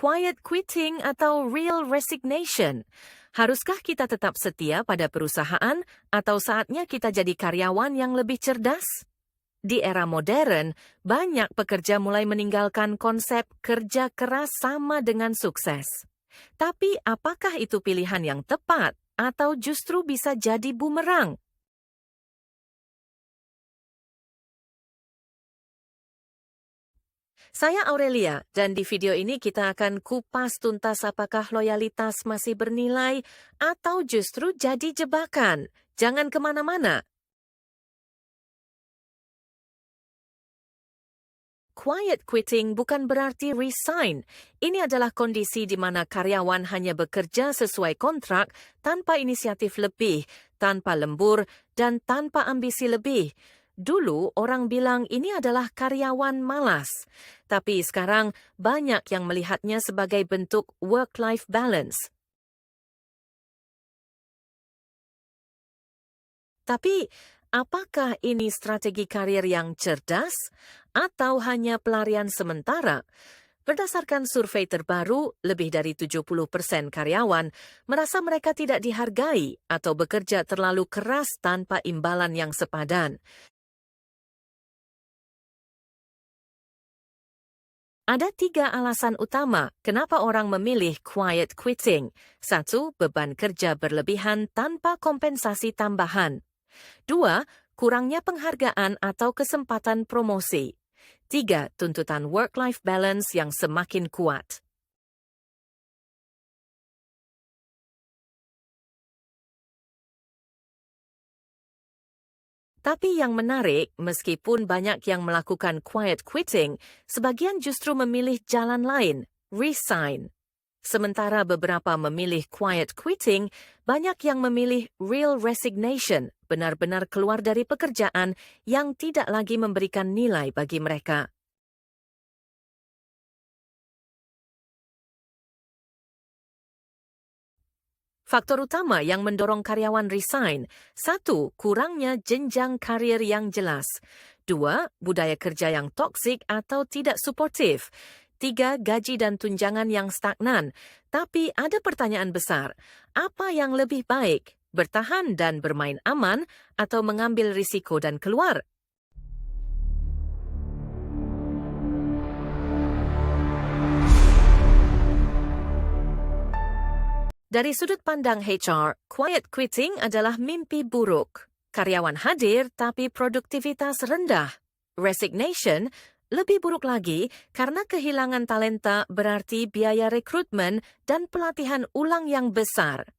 quiet quitting atau real resignation? Haruskah kita tetap setia pada perusahaan atau saatnya kita jadi karyawan yang lebih cerdas? Di era modern, banyak pekerja mulai meninggalkan konsep kerja keras sama dengan sukses. Tapi apakah itu pilihan yang tepat atau justru bisa jadi bumerang? Saya Aurelia, dan di video ini kita akan kupas tuntas apakah loyalitas masih bernilai atau justru jadi jebakan. Jangan kemana-mana. Quiet quitting bukan berarti resign. Ini adalah kondisi di mana karyawan hanya bekerja sesuai kontrak tanpa inisiatif lebih, tanpa lembur, dan tanpa ambisi lebih. Dulu orang bilang ini adalah karyawan malas, tapi sekarang banyak yang melihatnya sebagai bentuk work-life balance. Tapi, apakah ini strategi karir yang cerdas atau hanya pelarian sementara? Berdasarkan survei terbaru, lebih dari 70% karyawan merasa mereka tidak dihargai atau bekerja terlalu keras tanpa imbalan yang sepadan. Ada 3 alasan utama kenapa orang memilih quiet quitting. 1. Beban kerja berlebihan tanpa kompensasi tambahan. 2. Kurangnya penghargaan atau kesempatan promosi. 3. Tuntutan work-life balance yang semakin kuat. Tapi yang menarik, meskipun banyak yang melakukan quiet quitting, sebagian justru memilih jalan lain, resign. Sementara beberapa memilih quiet quitting, banyak yang memilih real resignation, benar-benar keluar dari pekerjaan yang tidak lagi memberikan nilai bagi mereka. Faktor utama yang mendorong karyawan resign, 1. Kurangnya jenjang karir yang jelas. 2. Budaya kerja yang toksik atau tidak suportif. 3. Gaji dan tunjangan yang stagnan. Tapi ada pertanyaan besar, apa yang lebih baik? Bertahan dan bermain aman atau mengambil risiko dan keluar? Dari sudut pandang HR, quiet quitting adalah mimpi buruk. Karyawan hadir tapi produktivitas rendah. Resignation lebih buruk lagi karena kehilangan talenta berarti biaya rekrutmen dan pelatihan ulang yang besar.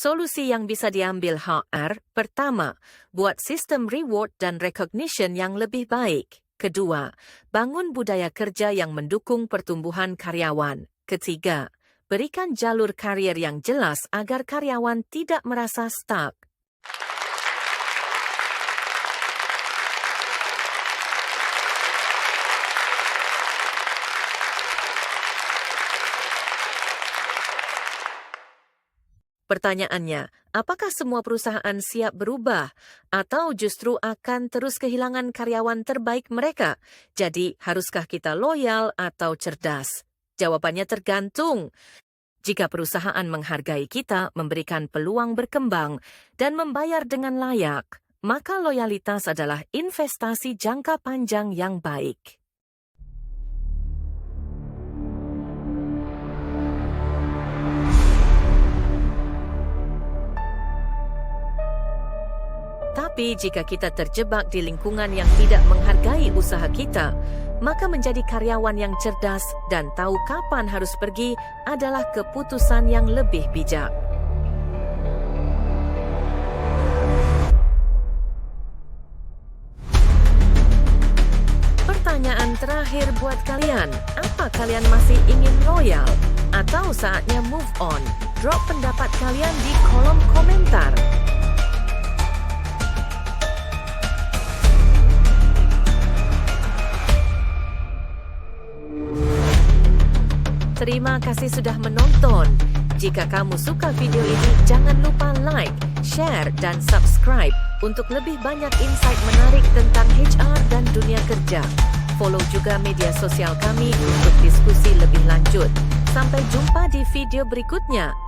Solusi yang bisa diambil HR, pertama, buat sistem reward dan recognition yang lebih baik. Kedua, bangun budaya kerja yang mendukung pertumbuhan karyawan. Ketiga, berikan jalur karir yang jelas agar karyawan tidak merasa stuck. Pertanyaannya, apakah semua perusahaan siap berubah atau justru akan terus kehilangan karyawan terbaik mereka? Jadi, haruskah kita loyal atau cerdas? Jawabannya tergantung. Jika perusahaan menghargai kita, memberikan peluang berkembang, dan membayar dengan layak, maka loyalitas adalah investasi jangka panjang yang baik. Tapi jika kita terjebak di lingkungan yang tidak menghargai usaha kita, maka menjadi karyawan yang cerdas dan tahu kapan harus pergi adalah keputusan yang lebih bijak. Pertanyaan terakhir buat kalian, apa kalian masih ingin loyal? Atau saatnya move on? Drop pendapat kalian di kolom komentar. Terima kasih sudah menonton. Jika kamu suka video ini, jangan lupa like, share, dan subscribe untuk lebih banyak insight menarik tentang HR dan dunia kerja. Follow juga media sosial kami untuk diskusi lebih lanjut. Sampai jumpa di video berikutnya.